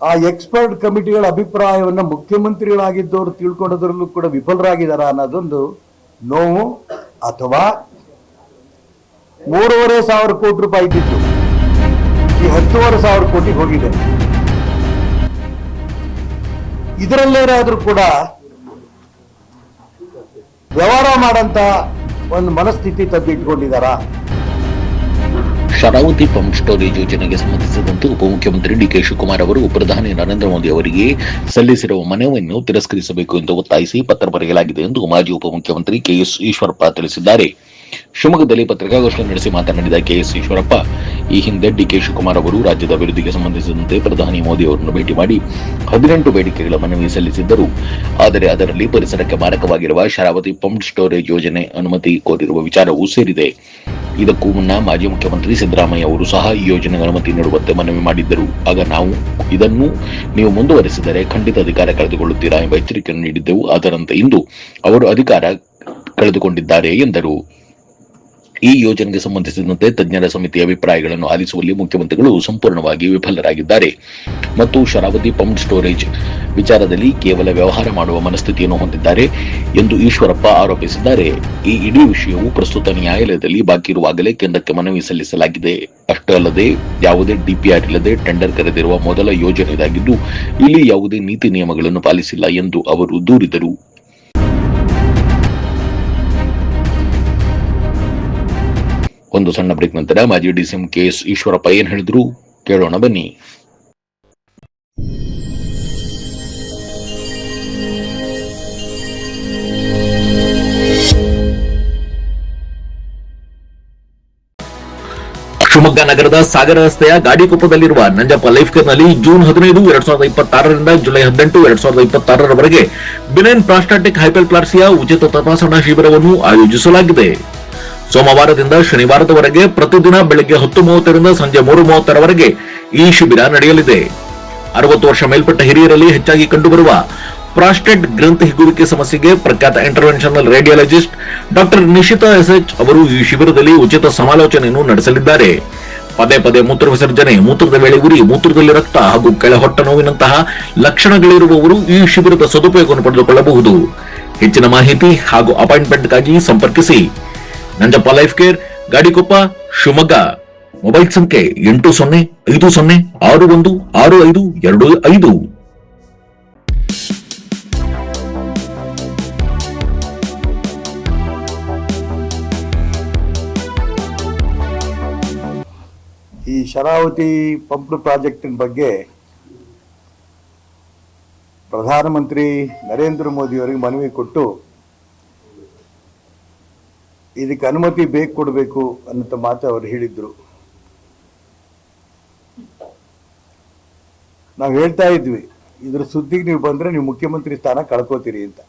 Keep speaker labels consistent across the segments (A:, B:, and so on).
A: ಆ ಎಕ್ಸ್ಪರ್ಟ್ ಕಮಿಟಿಗಳ ಅಭಿಪ್ರಾಯವನ್ನು ಮುಖ್ಯಮಂತ್ರಿಗಳಾಗಿದ್ದವರು ತಿಳ್ಕೊಳ್ಳೋದ್ರಲ್ಲೂ ಕೂಡ ವಿಫಲರಾಗಿದ್ದಾರಾ ಅನ್ನೋದೊಂದು ನೋವು. ಅಥವಾ 3,500 ಕೋಟಿ ರೂಪಾಯಿ ಇದ್ದಿತ್ತು, ಈ 10,500 ಕೋಟಿ ಹೋಗಿದೆ. ಇದರಲ್ಲೇನಾದ್ರೂ ಕೂಡ ವ್ಯವಹಾರ ಮಾಡಂತ ಒಂದು ಮನಸ್ಥಿತಿ ತಂದಿಟ್ಕೊಂಡಿದ್ದಾರಾ?
B: ಶರಾವತಿ ಪಂಪ್ ಸ್ಟೋರೇಜ್ ಯೋಜನೆಗೆ ಸಂಬಂಧಿಸಿದಂತೆ ಉಪಮುಖ್ಯಮಂತ್ರಿ ಡಿಕೆ ಶಿವಕುಮಾರ್ ಅವರು ಪ್ರಧಾನಿ ನರೇಂದ್ರ ಮೋದಿ ಅವರಿಗೆ ಸಲ್ಲಿಸಿರುವ ಮನವಿಯನ್ನು ತಿರಸ್ಕರಿಸಬೇಕು ಎಂದು ಒತ್ತಾಯಿಸಿ ಪತ್ರ ಬರೆಯಲಾಗಿದೆ ಎಂದು ಮಾಜಿ ಉಪಮುಖ್ಯಮಂತ್ರಿ ಕೆಎಸ್ ಈಶ್ವರಪ್ಪ ತಿಳಿಸಿದ್ದಾರೆ. ಶಿವಮೊಗ್ಗದಲ್ಲಿ ಪತ್ರಿಕಾಗೋಷ್ಠಿ ನಡೆಸಿ ಮಾತನಾಡಿದ ಕೆಎಸ್ ಈಶ್ವರಪ್ಪ, ಈ ಹಿಂದೆ ಡಿಕೆ ಶಿವಕುಮಾರ್ ಅವರು ರಾಜ್ಯದ ಅಭಿವೃದ್ಧಿಗೆ ಸಂಬಂಧಿಸಿದಂತೆ ಪ್ರಧಾನಿ ಮೋದಿ ಅವರನ್ನು ಭೇಟಿ ಮಾಡಿ 18 ಬೇಡಿಕೆಗಳ ಮನವಿ ಸಲ್ಲಿಸಿದ್ದರು. ಆದರೆ ಅದರಲ್ಲಿ ಪರಿಸರಕ್ಕೆ ಮಾರಕವಾಗಿರುವ ಶರಾವತಿ ಪಂಪ್ ಸ್ಟೋರೇಜ್ ಯೋಜನೆ ಅನುಮತಿ ಕೋರಿರುವ ವಿಚಾರವೂ ಸೇರಿದೆ. ಇದಕ್ಕೂ ಮುನ್ನ ಮಾಜಿ ಮುಖ್ಯಮಂತ್ರಿ ಸಿದ್ದರಾಮಯ್ಯ ಅವರು ಸಹ ಈ ಯೋಜನೆಗೆ ಅನುಮತಿ ನೀಡುವಂತೆ ಮನವಿ ಮಾಡಿದ್ದರು. ಆಗ ನಾವು ಇದನ್ನು ನೀವು ಮುಂದುವರೆಸಿದರೆ ಖಂಡಿತ ಅಧಿಕಾರ ಕಳೆದುಕೊಳ್ಳುತ್ತೀರಾ ಎಂಬ ಎಚ್ಚರಿಕೆಯನ್ನು ನೀಡಿದ್ದೆವು. ಅದರಂತೆ ಇಂದು ಅವರು ಅಧಿಕಾರ ಕಳೆದುಕೊಂಡಿದ್ದಾರೆ ಎಂದರು. ಈ ಯೋಜನೆಗೆ ಸಂಬಂಧಿಸಿದಂತೆ ತಜ್ಞರ ಸಮಿತಿಯ ಅಭಿಪ್ರಾಯಗಳನ್ನು ಆಲಿಸುವಲ್ಲಿ ಮುಖ್ಯಮಂತ್ರಿಗಳು ಸಂಪೂರ್ಣವಾಗಿ ವಿಫಲರಾಗಿದ್ದಾರೆ ಮತ್ತು ಶರಾವತಿ ಪಂಪ್ ಸ್ಟೋರೇಜ್ ವಿಚಾರದಲ್ಲಿ ಕೇವಲ ವ್ಯವಹಾರ ಮಾಡುವ ಮನಸ್ಥಿತಿಯನ್ನು ಹೊಂದಿದ್ದಾರೆ ಎಂದು ಈಶ್ವರಪ್ಪ ಆರೋಪಿಸಿದ್ದಾರೆ. ಈ ಇಡೀ ವಿಷಯವು ಪ್ರಸ್ತುತ ನ್ಯಾಯಾಲಯದಲ್ಲಿ ಬಾಕಿ ಇರುವಾಗಲೇ ಕೇಂದ್ರಕ್ಕೆ ಮನವಿ ಸಲ್ಲಿಸಲಾಗಿದೆ. ಅಷ್ಟೇ ಅಲ್ಲದೆ ಯಾವುದೇ ಡಿಪಿಆರ್ ಇಲ್ಲದೆ ಟೆಂಡರ್ ಕರೆದಿರುವ ಮೊದಲ ಯೋಜನೆ ಇದಾಗಿದ್ದು ಇಲ್ಲಿ ಯಾವುದೇ ನೀತಿ ನಿಯಮಗಳನ್ನು ಪಾಲಿಸಿಲ್ಲ ಎಂದು ಅವರು ದೂರಿದರು. ಒಂದು ಸಣ್ಣ ಬ್ರೇಕ್ ನಂತರ ಮಾಜಿ ಡಿಸಿಎಂ ಕೆಎಸ್ ಈಶ್ವರಪ್ಪ ಏನ್ ಹೇಳಿದ್ರು ಕೇಳೋಣ ಬನ್ನಿ. ಶಿವಮೊಗ್ಗ ನಗರದ ಸಾಗರ ರಸ್ತೆಯ ಗಾಡಿಕೊಪ್ಪದಲ್ಲಿರುವ ನಂಜಪ್ಪ ಲೈಫ್ ಕೇರ್ನಲ್ಲಿ June 15, 2026 July 18, 2026 benign prostatic hyperplasia ಉಚಿತ ತಪಾಸಣಾ ಶಿಬಿರವನ್ನು ಆಯೋಜಿಸಲಾಗಿದೆ. ಸೋಮವಾರದಿಂದ ಶನಿವಾರದವರೆಗೆ ಪ್ರತಿದಿನ ಬೆಳಗ್ಗೆ 10:30 ಸಂಜೆ 3:30 ಈ ಶಿಬಿರ ನಡೆಯಲಿದೆ. 60 ವರ್ಷ ಮೇಲ್ಪಟ್ಟ ಹಿರಿಯರಲ್ಲಿ ಹೆಚ್ಚಾಗಿ ಕಂಡುಬರುವ ಪ್ರಾಸ್ಟೇಟ್ ಗ್ರಂಥಿ ಹಿಗ್ಗುವಿಕೆ ಸಮಸ್ಯೆಗೆ ಪ್ರಖ್ಯಾತ interventional radiologist doctor Nishita SH ಅವರು ಈ ಶಿಬಿರದಲ್ಲಿ ಉಚಿತ ಸಮಾಲೋಚನೆಯನ್ನು ನಡೆಸಲಿದ್ದಾರೆ. ಪದೇ ಪದೇ ಮೂತ್ರ ವಿಸರ್ಜನೆ, ಮೂತ್ರದ ವೇಳೆ ಉರಿ, ಮೂತ್ರದಲ್ಲಿ ರಕ್ತ ಹಾಗೂ ಕೆಳ ಹೊಟ್ಟೆ ನೋವಿನಂತಹ ಲಕ್ಷಣಗಳಿರುವವರು ಈ ಶಿಬಿರದ ಸದುಪಯೋಗವನ್ನು ಪಡೆದುಕೊಳ್ಳಬಹುದು. ಹೆಚ್ಚಿನ ಮಾಹಿತಿ ಹಾಗೂ ಅಪಾಯಿಂಟ್ಮೆಂಟ್ಗಾಗಿ ಸಂಪರ್ಕಿಸಿ Nanjappa life care, Gadikoppa, Shivamogga. Mobile ಸಂಖ್ಯೆ 8050616525.
A: ಈ ಶರಾವತಿ ಪಂಪ್ ಪ್ರಾಜೆಕ್ಟಿನ ಬಗ್ಗೆ ಪ್ರಧಾನಮಂತ್ರಿ ನರೇಂದ್ರ ಮೋದಿ ಅವರಿಗೆ ಮನವಿ ಕೊಟ್ಟು ಇದಕ್ಕೆ ಅನುಮತಿ ಕೊಡಬೇಕು ಅನ್ನೋ ಮಾತು ಅವರು ಹೇಳಿದ್ರು. ನಾವು ಹೇಳ್ತಾ ಇದ್ವಿ, ಇದ್ರ ಸುದ್ದಿಗೆ ನೀವು ಬಂದ್ರೆ ನೀವು ಮುಖ್ಯಮಂತ್ರಿ ಸ್ಥಾನ ಕಳ್ಕೋತೀರಿ ಅಂತ.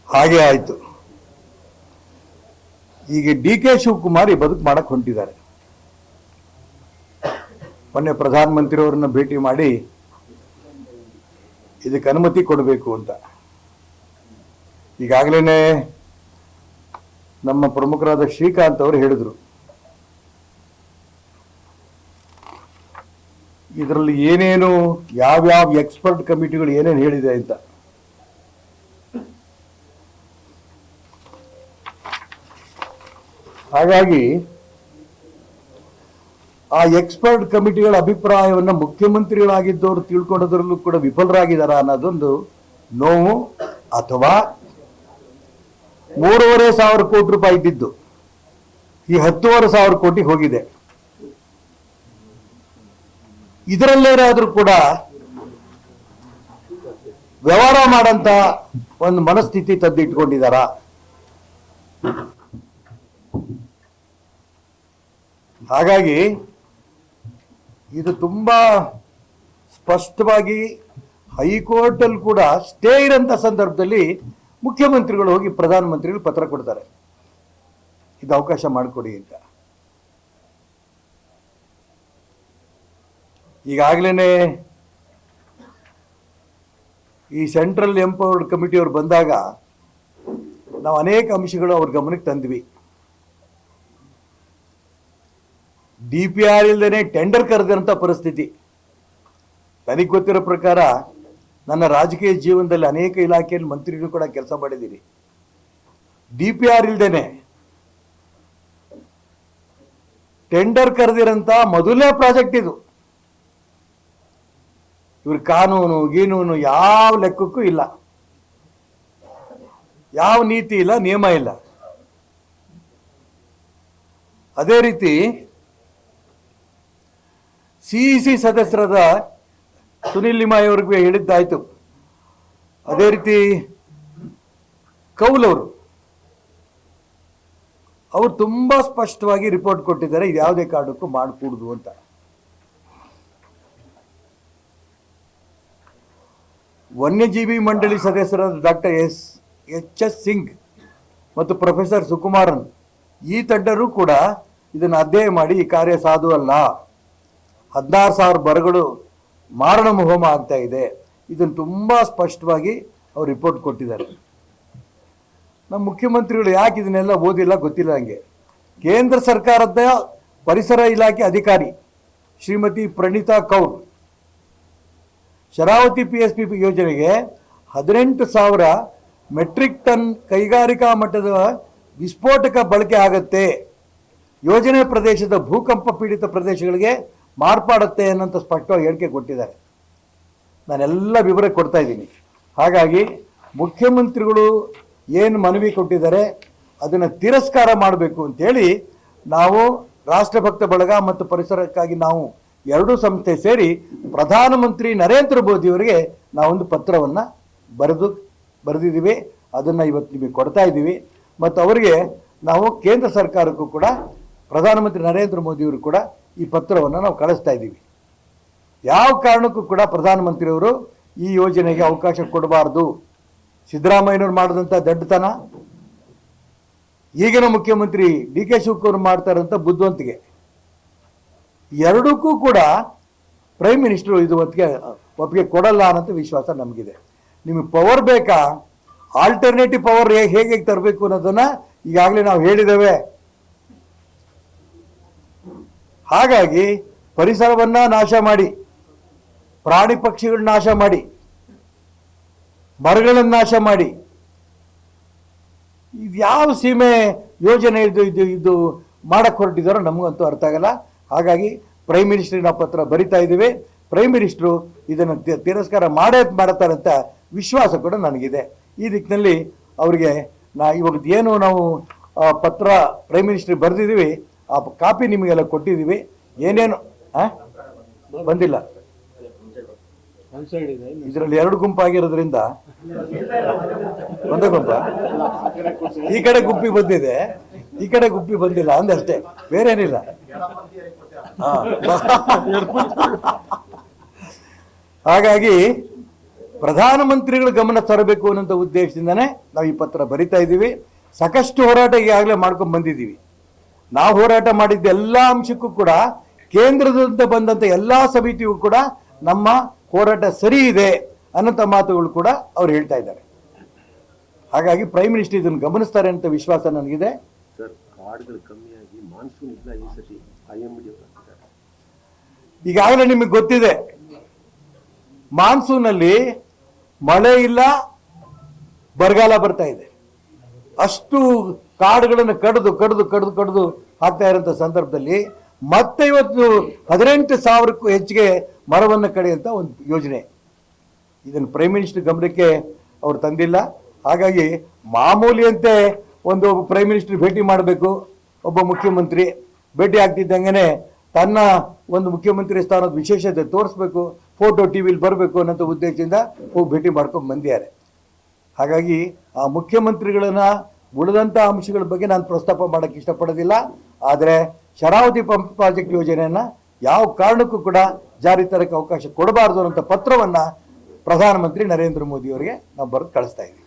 A: ಹಾಗೆ ಆಯ್ತು. ಈಗ ಡಿ.ಕೆ. ಶಿವಕುಮಾರ್ ಈ ಬದುಕು ಮಾಡಕ್ ಹೊಂಟಿದ್ದಾರೆ. ಮೊನ್ನೆ ಪ್ರಧಾನಮಂತ್ರಿ ಅವರನ್ನ ಭೇಟಿ ಮಾಡಿ ಇದಕ್ಕೆ ಅನುಮತಿ ಕೊಡಬೇಕು ಅಂತ. ಈಗಾಗಲೇ ನಮ್ಮ ಪ್ರಮುಖರಾದ ಶ್ರೀಕಾಂತ್ ಅವರು ಹೇಳಿದ್ರು, ಇದರಲ್ಲಿ ಏನೇನು ಯಾವ್ಯಾವ ಎಕ್ಸ್ಪರ್ಟ್ ಕಮಿಟಿಗಳು ಏನೇನು ಹೇಳಿದೆ ಅಂತ. ಹಾಗಾಗಿ ಆ ಎಕ್ಸ್ಪರ್ಟ್ ಕಮಿಟಿಗಳ ಅಭಿಪ್ರಾಯವನ್ನು ಮುಖ್ಯಮಂತ್ರಿಗಳಾಗಿದ್ದವರು ತಿಳ್ಕೊಳ್ಳೋದ್ರಲ್ಲೂ ಕೂಡ ವಿಫಲರಾಗಿದ್ದಾರಾ ಅನ್ನೋದೊಂದು ನೋವು. ಅಥವಾ 3,500 ಕೋಟಿ ರೂಪಾಯಿ ಇದ್ದಿದ್ದು ಈ 10,500 ಕೋಟಿ ಹೋಗಿದೆ. ಇದರಲ್ಲೇನಾದ್ರೂ ಕೂಡ ವ್ಯವಹಾರ ಮಾಡಂತ ಒಂದು ಮನಸ್ಥಿತಿ ತಂದಿಟ್ಕೊಂಡಿದ್ದಾರಾ? ಹಾಗಾಗಿ ಇದು ತುಂಬಾ ಸ್ಪಷ್ಟವಾಗಿ ಹೈಕೋರ್ಟ್ ಅಲ್ಲಿ ಕೂಡ ಸ್ಟೇ ಇರೋಂಥ ಸಂದರ್ಭದಲ್ಲಿ ಮುಖ್ಯಮಂತ್ರಿಗಳು ಹೋಗಿ ಪ್ರಧಾನಮಂತ್ರಿಗಳು ಪತ್ರ ಕೊಡ್ತಾರೆ, ಇದು ಅವಕಾಶ ಮಾಡಿಕೊಡಿ ಅಂತ. ಈಗಾಗಲೇ ಈ ಸೆಂಟ್ರಲ್ ಎಂಪವರ್ಡ್ ಕಮಿಟಿ ಅವರು ಬಂದಾಗ ನಾವು ಅನೇಕ ಅಂಶಗಳು ಅವ್ರ ಗಮನಕ್ಕೆ ತಂದ್ವಿ. DPR ಇಲ್ಲದೇನೆ ಟೆಂಡರ್ ಕರೆದಂಥ ಪರಿಸ್ಥಿತಿ. ನನಗೆ ಗೊತ್ತಿರೋ ಪ್ರಕಾರ ನನ್ನ ರಾಜಕೀಯ ಜೀವನದಲ್ಲಿ ಅನೇಕ ಇಲಾಖೆಯಲ್ಲಿ ಮಂತ್ರಿಗಳು ಕೂಡ ಕೆಲಸ ಮಾಡಿದ್ದೀನಿ. DPR ಇಲ್ಲದೇನೆ ಟೆಂಡರ್ ಕರೆದಿರಂತ ಮೊದಲನೇ ಪ್ರಾಜೆಕ್ಟ್ ಇದು. ಇವ್ರ ಕಾನೂನು ಗೀನೂನು ಯಾವ ಲೆಕ್ಕಕ್ಕೂ ಇಲ್ಲ, ಯಾವ ನೀತಿ ಇಲ್ಲ, ನಿಯಮ ಇಲ್ಲ. ಅದೇ ರೀತಿ CEC ಸದಸ್ಯರಾದ ಸುನಿಲ್ ನಿಮಾಯ್ ಅವ್ರಿಗೆ ಹೇಳಿದ್ದಾಯ್ತು. ಅದೇ ರೀತಿ ಕೌಲ್ ಅವರು ತುಂಬಾ ಸ್ಪಷ್ಟವಾಗಿ ರಿಪೋರ್ಟ್ ಕೊಟ್ಟಿದ್ದಾರೆ, ಇದು ಯಾವುದೇ ಕಾರಣಕ್ಕೂ ಮಾಡಕೂಡದು ಅಂತ. ವನ್ಯಜೀವಿ ಮಂಡಳಿ ಸದಸ್ಯರಾದ ಡಾಕ್ಟರ್ HS ಸಿಂಗ್ ಮತ್ತು ಪ್ರೊಫೆಸರ್ ಸುಕುಮಾರನ್ ಈ ತಂಡರು ಕೂಡ ಇದನ್ನು ಅಧ್ಯಯನ ಮಾಡಿ ಈ ಕಾರ್ಯ ಸಾಧು ಅಲ್ಲ, 16,000 ಮರಗಳು ಮಾರಣ ಹೋಮ ಆಗ್ತಾ ಇದೆ, ಇದನ್ನು ತುಂಬಾ ಸ್ಪಷ್ಟವಾಗಿ ಅವರು ರಿಪೋರ್ಟ್ ಕೊಟ್ಟಿದ್ದಾರೆ. ನಮ್ಮ ಮುಖ್ಯಮಂತ್ರಿಗಳು ಯಾಕೆ ಇದನ್ನೆಲ್ಲ ಓದಿಲ್ಲ ಗೊತ್ತಿಲ್ಲ ನನಗೆ. ಕೇಂದ್ರ ಸರ್ಕಾರದ ಪರಿಸರ ಇಲಾಖೆ ಅಧಿಕಾರಿ ಶ್ರೀಮತಿ ಪ್ರಣೀತಾ ಕೌರ್ ಶರಾವತಿ PSP ಯೋಜನೆಗೆ 18,000 ಮೆಟ್ರಿಕ್ ಟನ್ ಕೈಗಾರಿಕಾ ಮಟ್ಟದ ವಿಸ್ಫೋಟಕ ಬಳಕೆ ಆಗತ್ತೆ, ಯೋಜನೆ ಪ್ರದೇಶದ ಭೂಕಂಪ ಪೀಡಿತ ಪ್ರದೇಶಗಳಿಗೆ ಮಾರ್ಪಾಡುತ್ತೆ ಅನ್ನೋಂಥ ಸ್ಪಷ್ಟವಾಗಿ ಹೇಳಿಕೆ ಕೊಟ್ಟಿದ್ದಾರೆ. ನಾನೆಲ್ಲ ವಿವರ ಕೊಡ್ತಾ ಇದ್ದೀನಿ. ಹಾಗಾಗಿ ಮುಖ್ಯಮಂತ್ರಿಗಳು ಏನು ಮನವಿ ಕೊಟ್ಟಿದ್ದಾರೆ ಅದನ್ನು ತಿರಸ್ಕಾರ ಮಾಡಬೇಕು ಅಂತೇಳಿ ನಾವು ರಾಷ್ಟ್ರಭಕ್ತ ಬಳಗ ಮತ್ತು ಪರಿಸರಕ್ಕಾಗಿ ನಾವು ಎರಡೂ ಸಂಸ್ಥೆ ಸೇರಿ ಪ್ರಧಾನಮಂತ್ರಿ ನರೇಂದ್ರ ಮೋದಿ ಅವರಿಗೆ ನಾವೊಂದು ಪತ್ರವನ್ನು ಬರೆದಿದ್ದೀವಿ. ಅದನ್ನು ಇವತ್ತು ನಿಮಗೆ ಕೊಡ್ತಾ ಇದ್ದೀವಿ. ಮತ್ತು ಅವರಿಗೆ ನಾವು ಕೇಂದ್ರ ಸರ್ಕಾರಕ್ಕೂ ಕೂಡ ಪ್ರಧಾನಮಂತ್ರಿ ನರೇಂದ್ರ ಮೋದಿಯವರು ಕೂಡ ಈ ಪತ್ರವನ್ನು ನಾವು ಕಳಿಸ್ತಾ ಇದ್ದೀವಿ. ಯಾವ ಕಾರಣಕ್ಕೂ ಕೂಡ ಪ್ರಧಾನಮಂತ್ರಿಯವರು ಈ ಯೋಜನೆಗೆ ಅವಕಾಶ ಕೊಡಬಾರ್ದು. ಸಿದ್ದರಾಮಯ್ಯನವ್ರು ಮಾಡಿದಂಥ ದಡ್ಡತನ, ಈಗಿನ ಮುಖ್ಯಮಂತ್ರಿ DK ಶಿವಕುಮಾರ್ ಮಾಡ್ತಾರಂಥ ಬುದ್ಧಿವಂತಿಗೆ, ಎರಡಕ್ಕೂ ಕೂಡ ಪ್ರೈಮ್ ಮಿನಿಸ್ಟರ್ ಇದು ಒಪ್ಪಿಗೆ ಕೊಡಲ್ಲ ಅನ್ನೋಂಥ ವಿಶ್ವಾಸ ನಮಗಿದೆ. ನಿಮಗೆ ಪವರ್ ಬೇಕಾ, ಆಲ್ಟರ್ನೇಟಿವ್ ಪವರ್ ಹೇಗೆ ತರಬೇಕು ಅನ್ನೋದನ್ನ ಈಗಾಗಲೇ ನಾವು ಹೇಳಿದ್ದೇವೆ. ಹಾಗಾಗಿ ಪರಿಸರವನ್ನ ನಾಶ ಮಾಡಿ, ಪ್ರಾಣಿ ಪಕ್ಷಿಗಳನ್ನ ನಾಶ ಮಾಡಿ, ಮರಗಳನ್ನು ನಾಶ ಮಾಡಿ, ಇದು ಯಾವ ಸೀಮೆ ಯೋಜನೆ ಇದು ಮಾಡಕ್ಕೆ ಹೊರಟಿದ್ದಾರೋ ನಮಗಂತೂ ಅರ್ಥ ಆಗಲ್ಲ. ಹಾಗಾಗಿ ಪ್ರೈಮ್ ಮಿನಿಸ್ಟರ್ ನಾವು ಪತ್ರ ಬರಿತಾ ಇದ್ದೀವಿ. ಪ್ರೈಮ್ ಮಿನಿಸ್ಟ್ರು ಇದನ್ನು ತಿರಸ್ಕಾರ ಮಾಡ್ತಾರೆ ಅಂತ ವಿಶ್ವಾಸ ಕೂಡ ನನಗಿದೆ. ಈ ದಿಕ್ಕಿನಲ್ಲಿ ಅವರಿಗೆ ಇವಾಗ ಏನು ನಾವು ಪತ್ರ ಪ್ರೈಮ್ ಮಿನಿಸ್ಟರ್ ಬರೆದಿದ್ದೀವಿ, ಆ ಕಾಪಿ ನಿಮಗೆಲ್ಲ ಕೊಟ್ಟಿದ್ದೀವಿ. ಏನೇನು ಬಂದಿಲ್ಲ, ಇದರಲ್ಲಿ 2 ಗುಂಪಾಗಿರೋದ್ರಿಂದ ಒಂದೇ ಗುಂಪ, ಈ ಕಡೆ ಗುಂಪಿ ಬಂದಿದೆ, ಈ ಕಡೆ ಗುಂಪಿ ಬಂದಿಲ್ಲ ಅಂದಷ್ಟೇ, ಬೇರೇನಿಲ್ಲ. ಹಾಗಾಗಿ ಪ್ರಧಾನಮಂತ್ರಿಗಳ ಗಮನ ತರಬೇಕು ಅನ್ನೋ ಉದ್ದೇಶದಿಂದನೇ ನಾವು ಈ ಪತ್ರ ಬರಿತಾ ಇದ್ದೀವಿ. ಸಾಕಷ್ಟು ಹೋರಾಟ ಈಗಾಗಲೇ ಮಾಡ್ಕೊಂಡು ಬಂದಿದ್ದೀವಿ. ನಾವು ಹೋರಾಟ ಮಾಡಿದ್ದ ಎಲ್ಲ ಅಂಶಕ್ಕೂ ಕೂಡ ಕೇಂದ್ರದಿಂದ ಬಂದಂಥ ಎಲ್ಲ ಸಮಿತಿಯೂ ಕೂಡ ನಮ್ಮ ಹೋರಾಟ ಸರಿ ಇದೆ ಅನ್ನೋಂಥ ಮಾತುಗಳು ಕೂಡ ಅವ್ರು ಹೇಳ್ತಾ ಇದ್ದಾರೆ. ಹಾಗಾಗಿ ಪ್ರೈಮ್ ಮಿನಿಸ್ಟರ್ ಇದನ್ನು ಗಮನಿಸ್ತಾರೆ ಅಂತ ವಿಶ್ವಾಸ ನನಗಿದೆ. ಈಗಾಗಲೇ ನಿಮಗೆ ಗೊತ್ತಿದೆ, ಮಾನ್ಸೂನಲ್ಲಿ ಮಳೆ ಇಲ್ಲ, ಬರಗಾಲ ಬರ್ತಾ ಇದೆ. ಅಷ್ಟು ಕಾಡುಗಳನ್ನು ಕಡಿದು ಹಾಕ್ತಾ ಇರೋಂಥ ಸಂದರ್ಭದಲ್ಲಿ ಮತ್ತೆ ಇವತ್ತು 18,000ಕ್ಕೂ ಹೆಚ್ಚಿಗೆ ಮರವನ್ನು ಕಡಿಯುವಂಥ ಒಂದು ಯೋಜನೆ, ಇದನ್ನು ಪ್ರೈಮ್ ಮಿನಿಸ್ಟರ್ ಗಮನಕ್ಕೆ ಅವರು ತಂದಿಲ್ಲ. ಹಾಗಾಗಿ ಮಾಮೂಲಿಯಂತೆ ಒಂದು ಪ್ರೈಮ್ ಮಿನಿಸ್ಟರ್ ಭೇಟಿ ಮಾಡಬೇಕು, ಒಬ್ಬ ಮುಖ್ಯಮಂತ್ರಿ ಭೇಟಿ ಆಗ್ತಿದ್ದಂಗೆ ತನ್ನ ಒಂದು ಮುಖ್ಯಮಂತ್ರಿ ಸ್ಥಾನದ ವಿಶೇಷತೆ ತೋರಿಸ್ಬೇಕು, ಫೋಟೋ ಟಿವಿಲಿ ಬರಬೇಕು ಅನ್ನೋ ಉದ್ದೇಶದಿಂದ ಹೋಗಿ ಭೇಟಿ ಮಾಡ್ಕೊಂಡು ಬಂದಿದ್ದಾರೆ. ಹಾಗಾಗಿ ಆ ಮುಖ್ಯಮಂತ್ರಿಗಳನ್ನ ಉಳಿದಂಥ ಅಂಶಗಳ ಬಗ್ಗೆ ನಾನು ಪ್ರಸ್ತಾಪ ಮಾಡೋಕ್ಕೆ ಇಷ್ಟಪಡೋದಿಲ್ಲ. ಆದರೆ ಶರಾವತಿ ಪಂಪ್ ಪ್ರಾಜೆಕ್ಟ್ ಯೋಜನೆಯನ್ನು ಯಾವ ಕಾರಣಕ್ಕೂ ಕೂಡ ಜಾರಿ ತರಕ್ಕೆ ಅವಕಾಶ ಕೊಡಬಾರ್ದು ಅನ್ನೋ ಪತ್ರವನ್ನು ಪ್ರಧಾನಮಂತ್ರಿ ನರೇಂದ್ರ ಮೋದಿ ಅವರಿಗೆ ನಾವು ಬರೆದು ಕಳಿಸ್ತಾ ಇದ್ದೀವಿ.